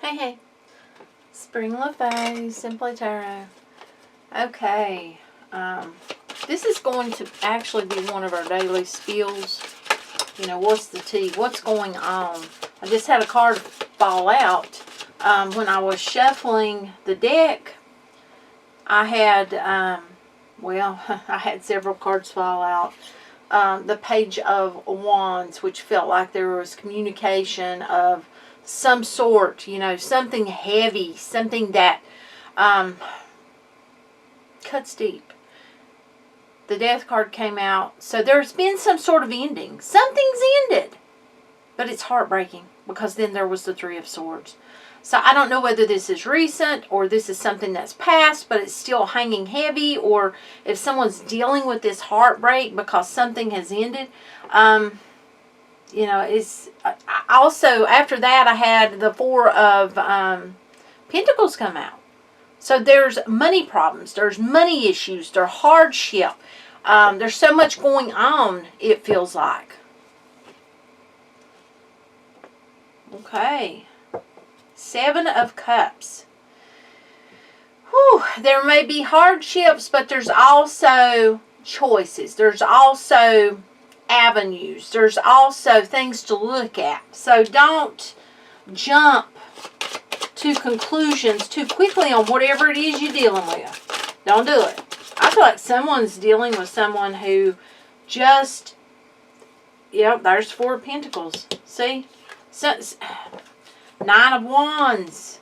Hey. Spring LaFay, Simply Tarot. Okay. This is going to actually be one of our daily spills. You know, what's the tea? What's going on? I just had a card fall out. When I was shuffling the deck, I had, I had several cards fall out. The Page of Wands, which felt like there was communication of some sort, you know, something heavy, something that cuts deep. The Death card came out, so there's been some sort of ending. Something's ended, but it's heartbreaking because then there was the Three of Swords. So I don't know whether this is recent or this is something that's past, but it's still hanging heavy, or if someone's dealing with this heartbreak because something has ended. You know, it's also, after that, I had the Four of Pentacles come out. So there's money problems, there's money issues, there's hardship. There's so much going on, it feels like. Okay. Seven of Cups. Whew, there may be hardships, but there's also choices. There's also avenues. There's also things to look at. So don't jump to conclusions too quickly on whatever it is you're dealing with. Don't do it. I feel like someone's dealing with someone who just, yep, there's Four of Pentacles. See? So, Nine of Wands.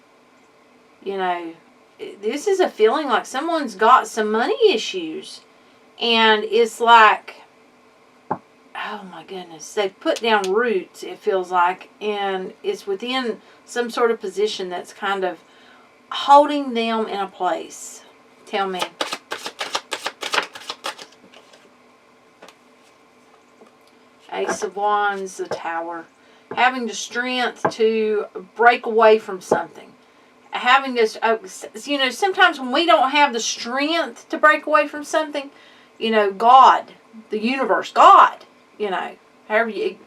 You know, this is a feeling like someone's got some money issues. And it's like, oh my goodness, they've put down roots, it feels like, and it's within some sort of position that's kind of holding them in a place. Tell me. Ace of Wands, the Tower. Having the strength to break away from something. Having this, you know, sometimes when we don't have the strength to break away from something, you know, God, the universe, God, you know, however you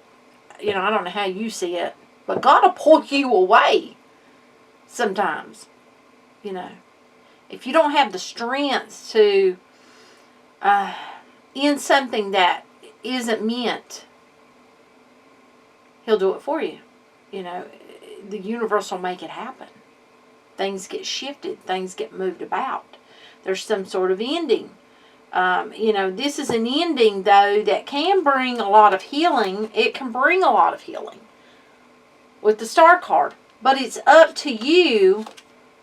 know, I don't know how you see it, but God will pull you away sometimes, you know. If you don't have the strength to end something that isn't meant, He'll do it for you. You know, the universe will make it happen. Things get shifted. Things get moved about. There's some sort of ending. You know, this is an ending, though, that can bring a lot of healing. It can bring a lot of healing with the Star card. But it's up to you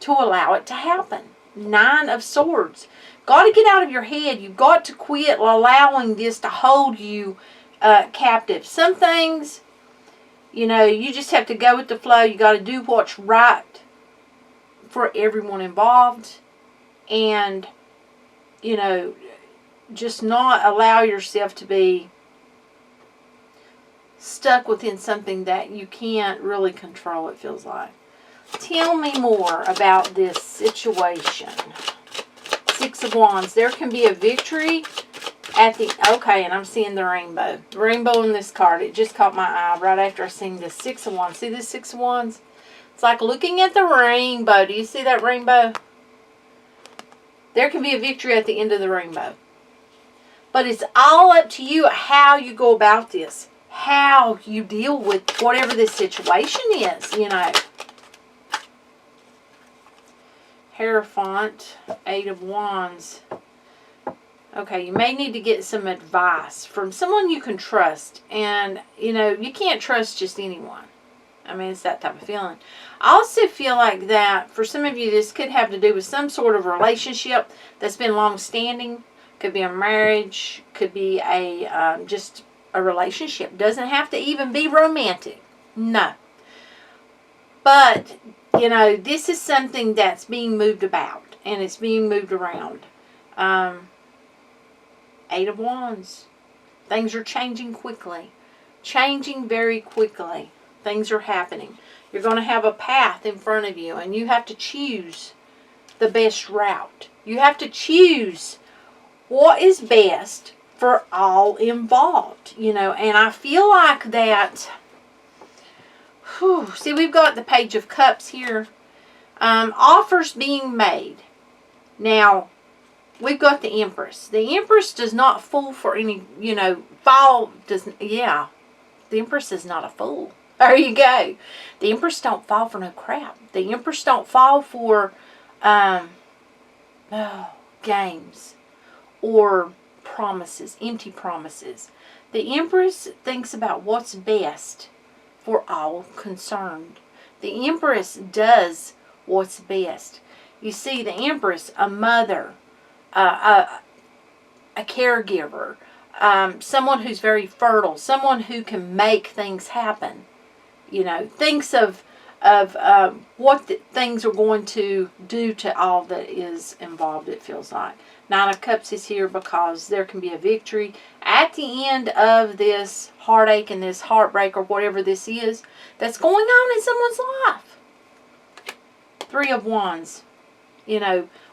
to allow it to happen. Nine of Swords. Got to get out of your head. You've got to quit allowing this to hold you captive. Some things, you know, you just have to go with the flow. You got to do what's right for everyone involved. And, you know, just not allow yourself to be stuck within something that you can't really control, it feels like. Tell me more about this situation. Six of Wands. There can be a victory at the... Okay, and I'm seeing the rainbow. The rainbow in this card. It just caught my eye right after I seen this Six of Wands. See this Six of Wands? It's like looking at the rainbow. Do you see that rainbow? There can be a victory at the end of the rainbow. But it's all up to you how you go about this. How you deal with whatever this situation is, you know. Hierophant, Eight of Wands. Okay, you may need to get some advice from someone you can trust. And, you know, you can't trust just anyone. I mean, it's that type of feeling. I also feel like that, for some of you, this could have to do with some sort of relationship that's been long-standing. Could be a marriage. Could be a just a relationship. Doesn't have to even be romantic. No. But, you know, this is something that's being moved about. And it's being moved around. Eight of Wands. Things are changing quickly. Changing very quickly. Things are happening. You're going to have a path in front of you. And you have to choose the best route. You have to choose what is best for all involved. You know, and I feel like that... Whew. See, we've got the Page of Cups here. Offers being made. Now, we've got the Empress. The Empress does not fool for any, fall. The Empress is not a fool. There you go. The Empress don't fall for no crap. The Empress don't fall for games or promises, empty promises. The Empress thinks about what's best for all concerned. The Empress does what's best. You see, the Empress, a mother, a caregiver, someone who's very fertile, someone who can make things happen. Thinks of what things are going to do to all that is involved, it feels like. Nine of Cups is here because there can be a victory at the end of this heartache and this heartbreak or whatever this is that's going on in someone's life. Three of Wands.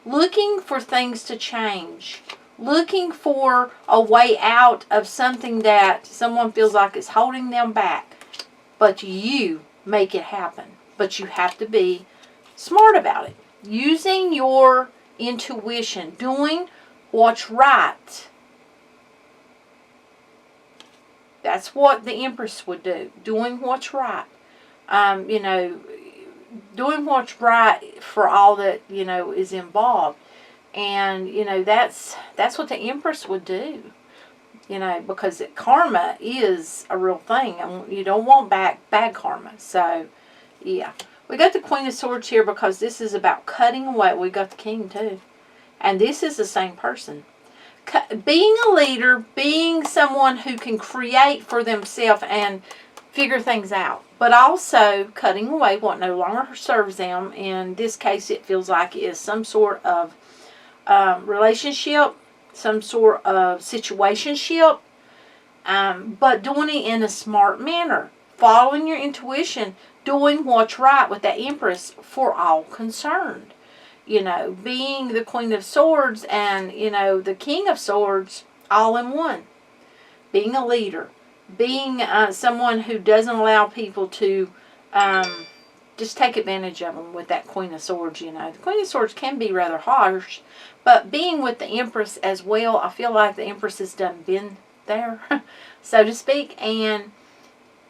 Looking for things to change. Looking for a way out of something that someone feels like is holding them back. But you make it happen. But you have to be smart about it. Using your intuition. Doing what's right. That's what the Empress would do. Doing what's right. Doing what's right for all that, is involved. And, that's what the Empress would do. Because karma is a real thing. And you don't want bad karma. So, yeah. We got the Queen of Swords here because this is about cutting away. We got the King too. And this is the same person. Being a leader, being someone who can create for themselves and figure things out. But also cutting away what no longer serves them. In this case, it feels like it is some sort of relationship, some sort of situationship, but doing it in a smart manner. Following your intuition, doing what's right with that Empress for all concerned. Being the Queen of Swords and, the King of Swords all in one. Being a leader. Being someone who doesn't allow people to just take advantage of them with that Queen of Swords, The Queen of Swords can be rather harsh, but being with the Empress as well, I feel like the Empress has been there, so to speak, and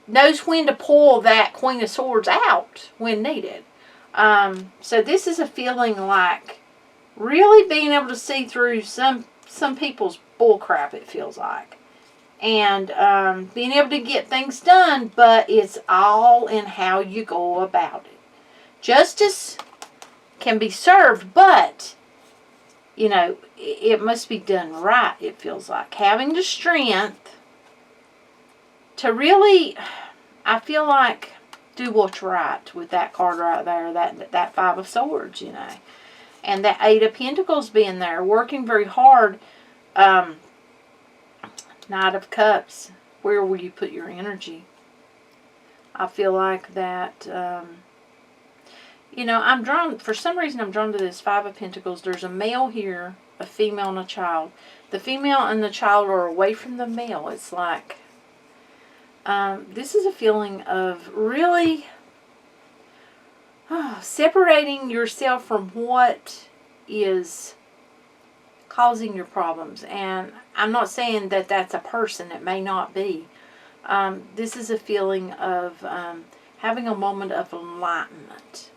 knows when to pull that Queen of Swords out when needed. So this is a feeling like really being able to see through some people's bullcrap, it feels like. And being able to get things done, but it's all in how you go about it. Justice can be served, but, it must be done right, it feels like. Having the strength to really, I feel like, do what's right with that card right there, that Five of Swords, And that Eight of Pentacles being there, working very hard. Knight of Cups, where will you put your energy? I feel like that, I'm drawn, for some reason I'm drawn to this Five of Pentacles. There's a male here, a female and a child. The female and the child are away from the male. It's like, this is a feeling of really separating yourself from what is causing your problems. And I'm not saying that that's a person. It may not be. This is a feeling of having a moment of enlightenment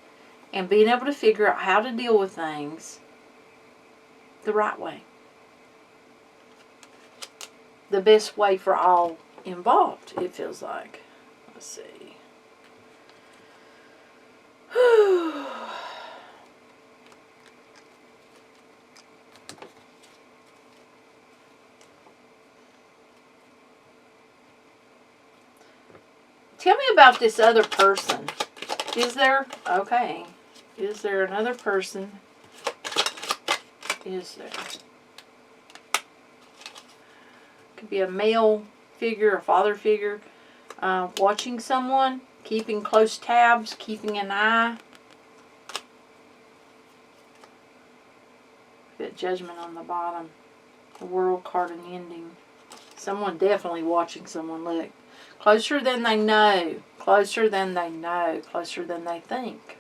and being able to figure out how to deal with things the right way. The best way for all involved, it feels like. Let's see. Tell me about this other person. Is there? Okay. Is there another person? Is there? Could be a male figure, a father figure, watching someone, keeping close tabs, keeping an eye. Got Judgment on the bottom. A World card and ending. Someone definitely watching someone. Look. Closer than they know. Closer than they know. Closer than they think.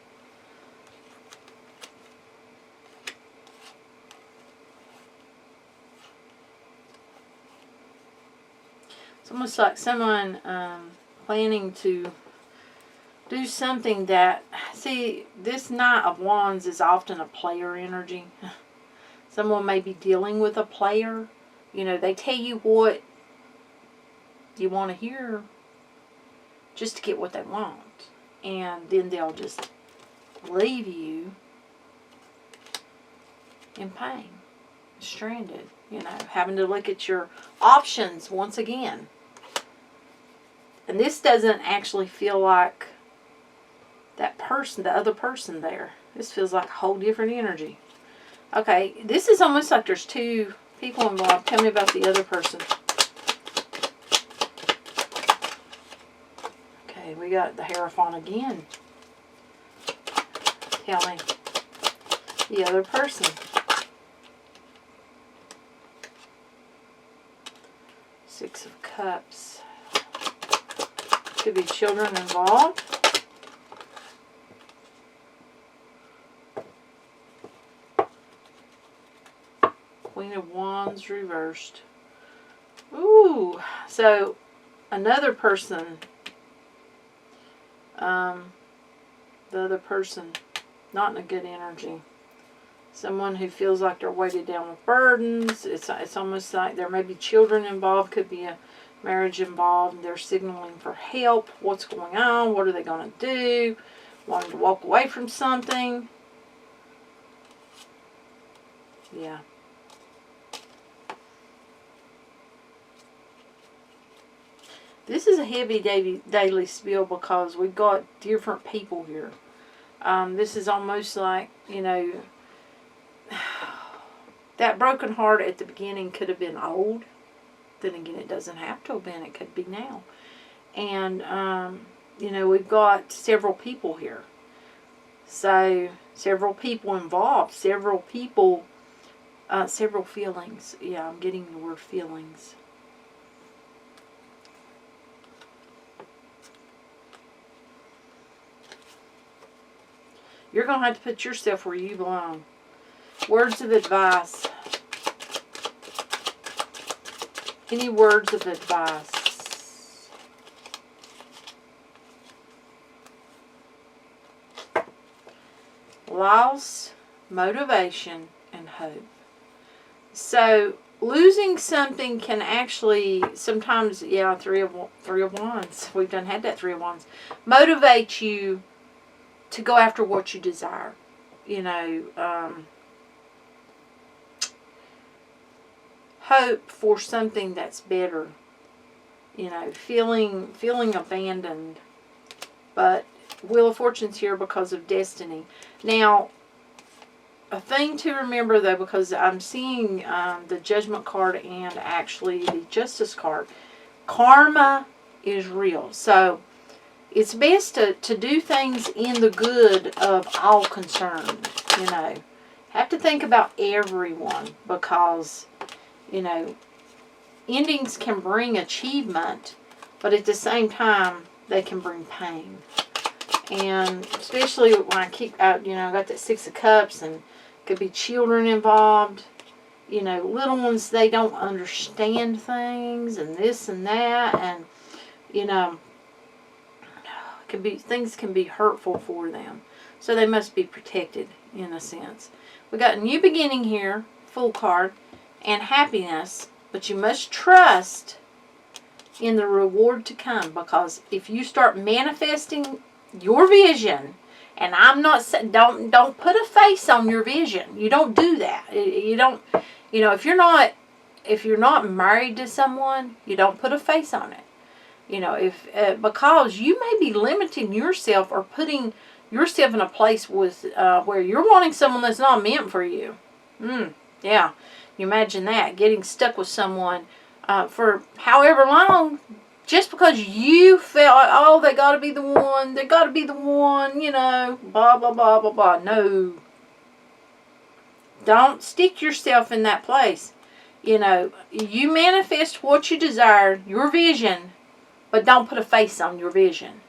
It's almost like someone planning to do something that, see, this Knight of Wands is often a player energy. Someone may be dealing with a player. You know, they tell you what you want to hear just to get what they want. And then they'll just leave you in pain, stranded, you know, having to look at your options once again. And this doesn't actually feel like that person, the other person there. This feels like a whole different energy. Okay, this is almost like there's two people involved. Tell me about the other person. Okay, we got the Hierophant again. Tell me the other person. Six of Cups. Could be children involved. Queen of Wands reversed. Ooh, so another person, the other person, not in a good energy. Someone who feels like they're weighted down with burdens. It's almost like there may be children involved, could be a marriage involved. They're signaling for help. What's going on? What are they going to do? Wanting to walk away from something. Yeah. This is a heavy daily spiel because we've got different people here. This is almost like, you know, that broken heart at the beginning could have been old. Then again, it doesn't have to have been. It could be now. And, you know, we've got several people here. So, several people involved. Several people, several feelings. Yeah, I'm getting the word feelings. You're going to have to put yourself where you belong. Words of advice. Any words of advice? Loss, motivation, and hope. So, losing something can actually sometimes, yeah, three of Wands. We've done had that Three of Wands. Motivate you to go after what you desire. You know, hope for something that's better. You know, feeling abandoned. But Wheel of Fortune's here because of destiny. Now, a thing to remember though, because I'm seeing the Judgment card and actually the Justice card. Karma is real. So, it's best to do things in the good of all concerned, you know. Have to think about everyone because, you know, endings can bring achievement, but at the same time, they can bring pain. And especially when I keep out, you know, I got that Six of Cups and could be children involved. You know, little ones, they don't understand things and this and that. And, you know, things can be hurtful for them. So they must be protected in a sense. We got a new beginning here, Fool card, and happiness. But you must trust in the reward to come. Because if you start manifesting your vision, and I'm not saying, don't put a face on your vision. You don't do that. You don't, you know, if you're not married to someone, you don't put a face on it. You know, if because you may be limiting yourself or putting yourself in a place with where you're wanting someone that's not meant for you. Yeah, you imagine that, getting stuck with someone for however long, just because you felt like, oh, they got to be the one, they got to be the one, you know, blah blah blah blah blah. No, don't stick yourself in that place. You know, you manifest what you desire, your vision. but don't put a face on your vision.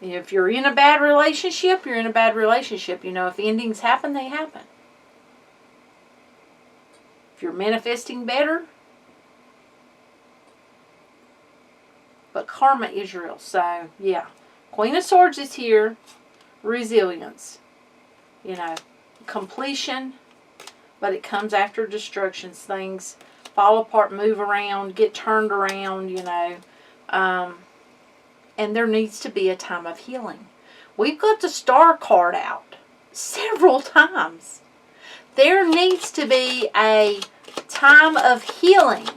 If you're in a bad relationship, you're in a bad relationship. You know, if endings happen, they happen. If you're manifesting better, but karma is real. So, yeah. Queen of Swords is here. Resilience. You know, completion, but it comes after destructions. Things fall apart, move around, get turned around, you know. And there needs to be a time of healing. We've got the Star card out several times. There needs to be a time of healing.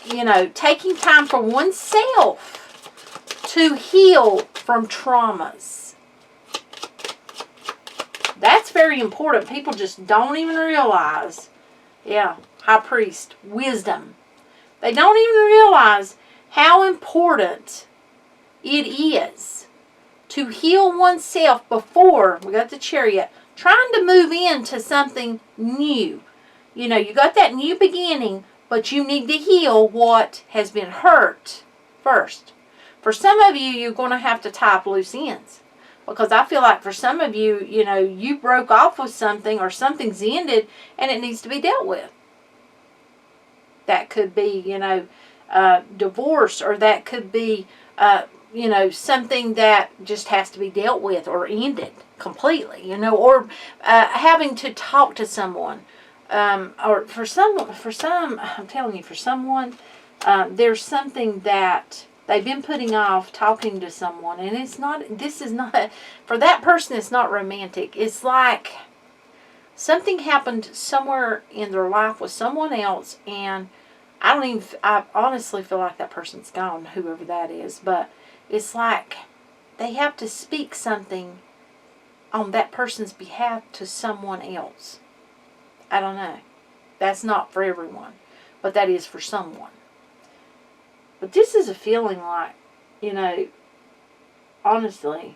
You know, taking time for oneself to heal from traumas. That's very important. People just don't even realize. Yeah, High Priest, wisdom. They don't even realize how important it is to heal oneself before, we got the Chariot, trying to move into something new. You know, you got that new beginning, but you need to heal what has been hurt first. For some of you, you're going to have to tie up loose ends. Because I feel like for some of you, you know, you broke off with something or something's ended and it needs to be dealt with. That could be, you know, divorce, or that could be, you know, something that just has to be dealt with or ended completely, you know, or having to talk to someone. Or for some, I'm telling you, for someone, there's something that they've been putting off talking to someone, and it's not, this is not, for that person, it's not romantic. It's like something happened somewhere in their life with someone else, and I honestly feel like that person's gone, whoever that is, but it's like they have to speak something on that person's behalf to someone else. I don't know. That's not for everyone, but that is for someone. But this is a feeling like, you know, honestly,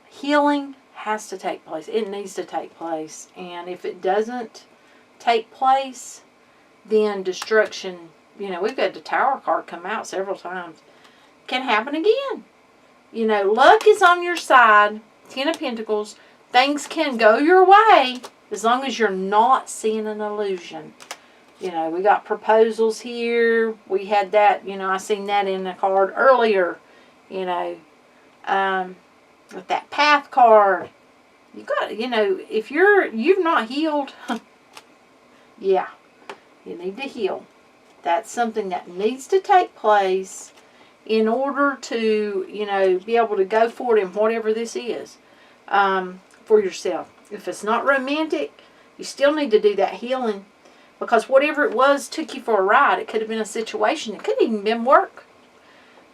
healing has to take place. It needs to take place. And if it doesn't take place, then destruction, you know, we've had the Tower card come out several times, can happen again. You know, luck is on your side. 10 of Pentacles. Things can go your way as long as you're not seeing an illusion. You know, we got proposals here. We had that, you know, I seen that in the card earlier. You know, with that Path card. You got, you know, if you've not healed, yeah, you need to heal. That's something that needs to take place in order to, you know, be able to go forward in whatever this is for yourself. If it's not romantic, you still need to do that healing. Because whatever it was took you for a ride. It could have been a situation. It could have even been work.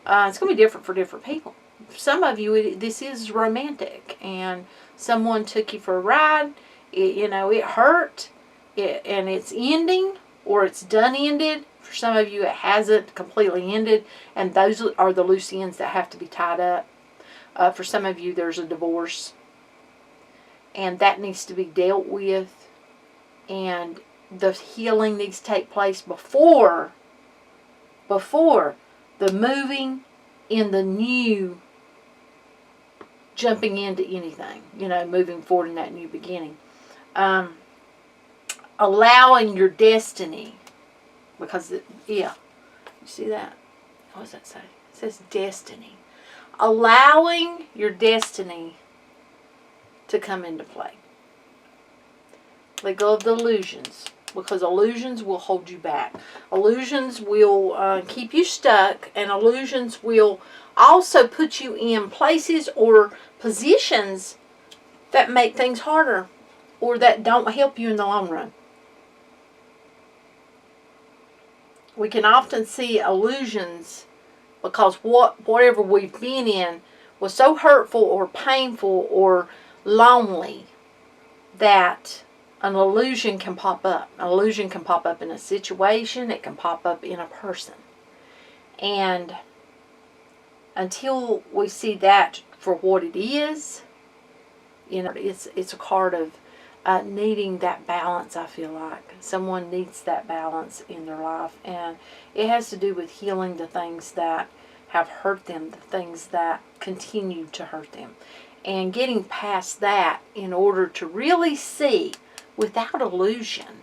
It's going to be different for different people. For some of you, this is romantic. And someone took you for a ride. You know, it hurt. And it's ending. Or it's done ended. For some of you, it hasn't completely ended. And those are the loose ends that have to be tied up. For some of you, there's a divorce. And that needs to be dealt with. And the healing needs to take place before the moving in the new, jumping into anything, you know, moving forward in that new beginning. Allowing your destiny, because, yeah, you see that? What does that say? It says destiny. Allowing your destiny to come into play. Let go of the illusions. Because illusions will hold you back. Illusions will keep you stuck. And illusions will also put you in places or positions that make things harder. Or that don't help you in the long run. We can often see illusions because whatever we've been in was so hurtful or painful or lonely that an illusion can pop up. An illusion can pop up in a situation. It can pop up in a person. And until we see that for what it is, you know, it's a card of needing that balance, I feel like. Someone needs that balance in their life. And it has to do with healing the things that have hurt them, the things that continue to hurt them. And getting past that in order to really see, without illusion,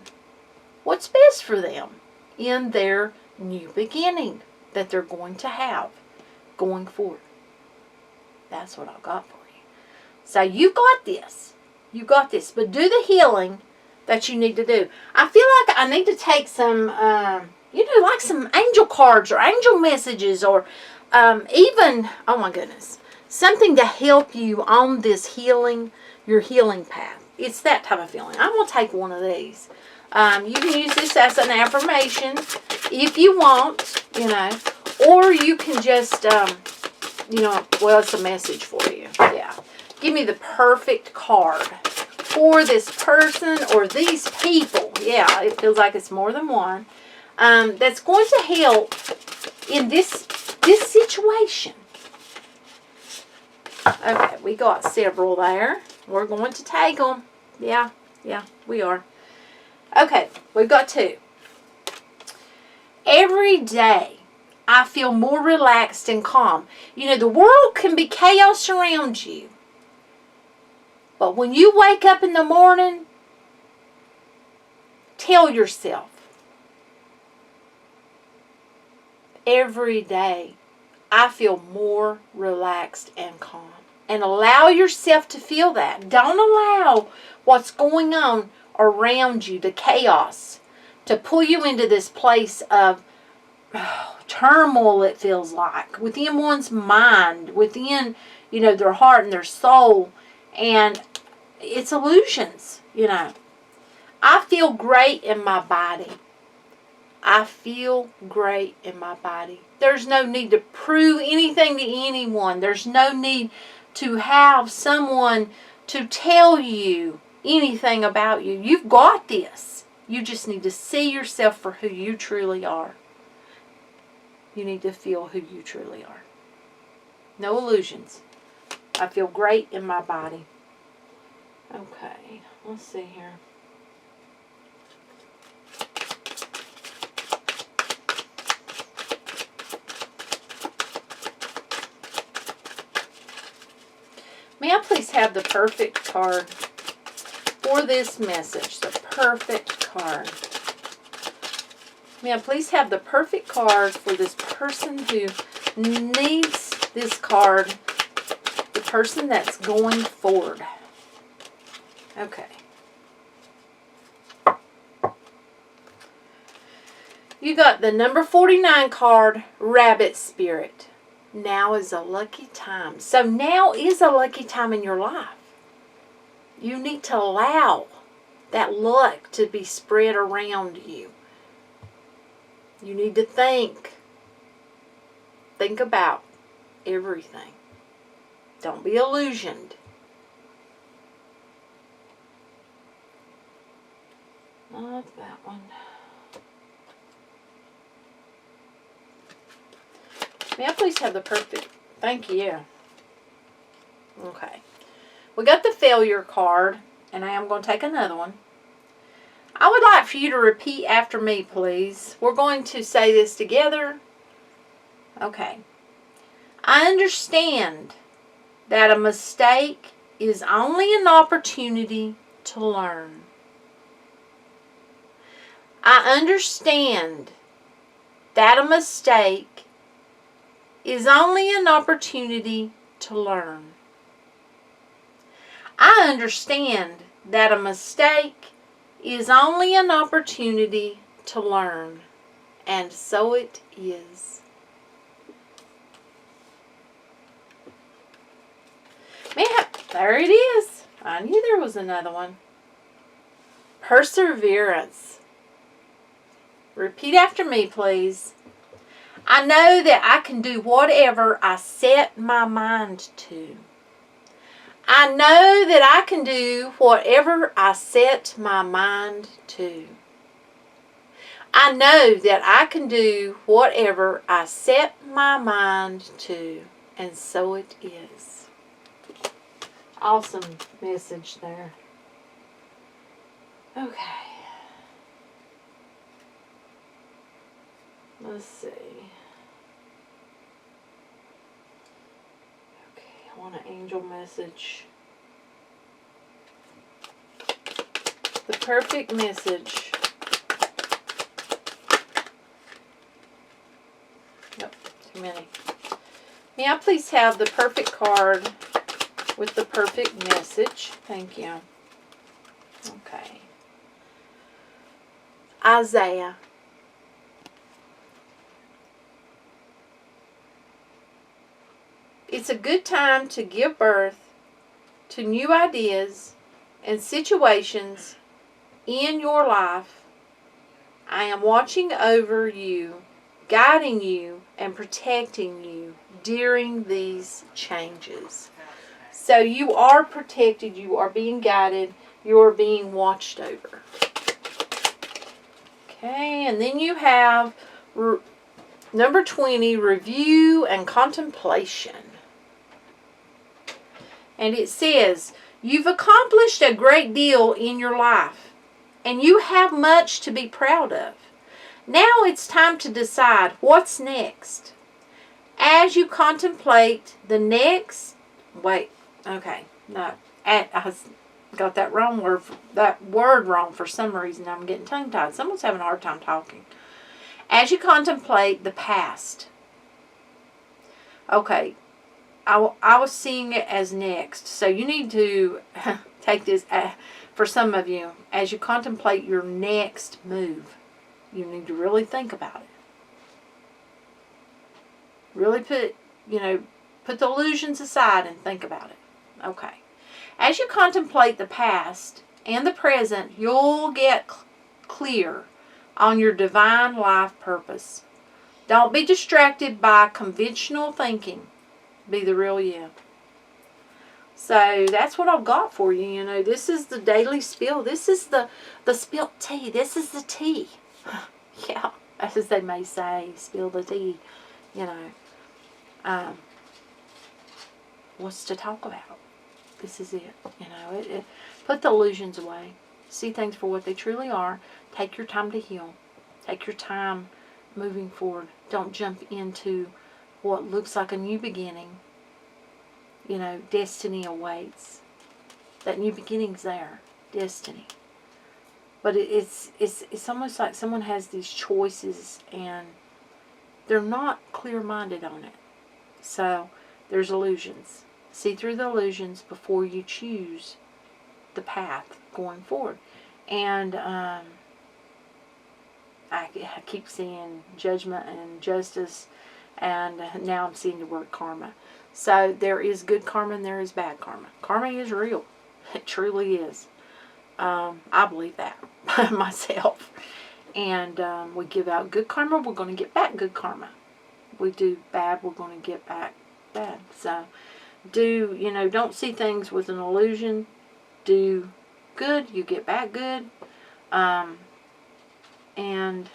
what's best for them in their new beginning that they're going to have going forward. That's what I've got for you. So you got this. You got this. But do the healing that you need to do. I feel like I need to take some, like some angel cards or angel messages or even, oh my goodness, something to help you on this healing, your healing path. It's that type of feeling. I'm going to take one of these. You can use this as an affirmation if you want, or you can just, it's a message for you. Yeah. Give me the perfect card for this person or these people. Yeah, it feels like it's more than one. That's going to help in this situation. Okay, we got several there. We're going to take them. Yeah, we are. Okay, we've got 2. Every day, I feel more relaxed and calm. The world can be chaos around you. But when you wake up in the morning, tell yourself, every day, I feel more relaxed and calm. And allow yourself to feel that. Don't allow what's going on around you, the chaos, to pull you into this place of turmoil, it feels like, within one's mind, within, their heart and their soul. And it's illusions, I feel great in my body. I feel great in my body. There's no need to prove anything to anyone. There's no need to have someone to tell you anything about you. You've got this. You just need to see yourself for who you truly are. You need to feel who you truly are. No illusions. I feel great in my body. Okay, let's see here. May I please have the perfect card for this message? The perfect card. May I please have the perfect card for this person who needs this card, the person that's going forward. Okay. You got the number 49 card, Rabbit Spirit. Now is a lucky time. So now is a lucky time in your life. You need to allow that luck to be spread around you. You need to think. Think about everything. Don't be illusioned. Not that one. May I please have the perfect... Thank you. Okay. We got the failure card, and I am going to take another one. I would like for you to repeat after me, please. We're going to say this together. Okay. I understand that a mistake is only an opportunity to learn. I understand that a mistake is only an opportunity to learn. I understand that a mistake is only an opportunity to learn. And so it is. Man, there it is. I knew there was another one. Perseverance. Repeat after me, please. I know that I can do whatever I set my mind to. I know that I can do whatever I set my mind to. I know that I can do whatever I set my mind to. And so it is. Awesome message there. Okay. Let's see. Okay, I want an angel message. The perfect message. Nope, too many. May I please have the perfect card with the perfect message? Thank you. Okay. Isaiah. It's a good time to give birth to new ideas and situations in your life. I am watching over you, guiding you, and protecting you during these changes. So you are protected, you are being guided, you are being watched over. Okay, and then you have number 20, review and contemplation. And it says, you've accomplished a great deal in your life, and you have much to be proud of. Now it's time to decide what's next. As you contemplate the next, I got that word wrong for some reason. I'm getting tongue-tied. Someone's having a hard time talking. As you contemplate the past. Okay, I was seeing it as next. So you need to take this, for some of you, as you contemplate your next move. You need to really think about it. Really put the illusions aside and think about it. Okay. As you contemplate the past and the present, you'll get clear on your divine life purpose. Don't be distracted by conventional thinking. Be the real you. So that's what I've got for you. This is the daily spill. This is the spilt tea. This is the tea. Yeah, as they may say, spill the tea. What's to talk about? This is it. Put the illusions away. See things for what they truly are. Take your time to heal. Take your time moving forward. Don't jump into what looks like a new beginning. Destiny awaits. That new beginning's there. Destiny. But it's almost like someone has these choices and they're not clear-minded on it. So there's illusions. See through the illusions before you choose the path going forward. And I keep seeing judgment and justice, and now I'm seeing the word karma. So there is good karma and there is bad karma. Karma is real. It truly is. I believe that myself. And we give out good karma, we're going to get back good karma. We do bad, we're going to get back bad. So don't see things with an illusion. Do good, you get back good. And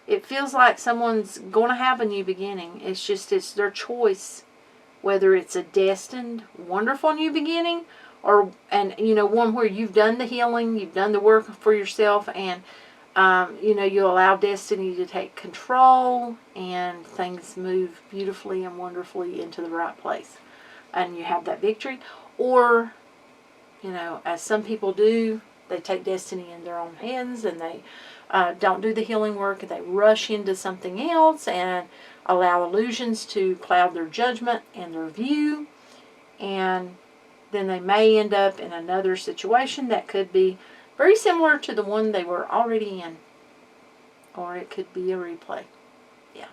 it feels like someone's going to have a new beginning. It's their choice, whether it's a destined, wonderful new beginning, or one where you've done the healing, you've done the work for yourself, and you allow destiny to take control, and things move beautifully and wonderfully into the right place, and you have that victory. Or, as some people do, they take destiny in their own hands, and they don't do the healing work, and they rush into something else and allow illusions to cloud their judgment and their view, and then they may end up in another situation that could be very similar to the one they were already in. Or it could be a replay. Yeah.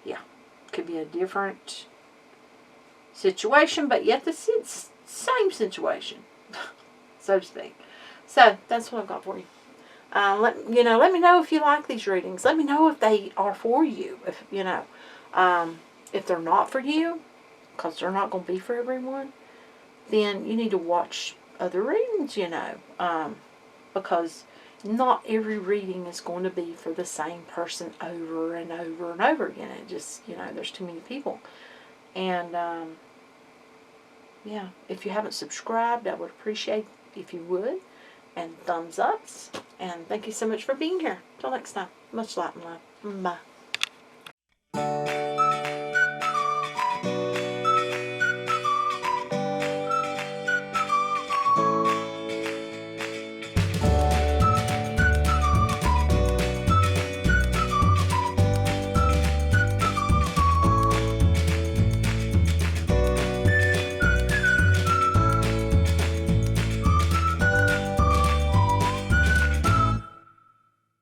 It could be a different situation, but yet the same situation, so to speak. So that's what I've got for you. Let me know if you like these readings. Let me know if they are for you. If they're not for you, because they're not going to be for everyone, then you need to watch other readings, because not every reading is going to be for the same person over and over and over again. It just, there's too many people. And, if you haven't subscribed, I would appreciate if you would, and thumbs ups. And thank you so much for being here. Till next time. Much light and love. Bye.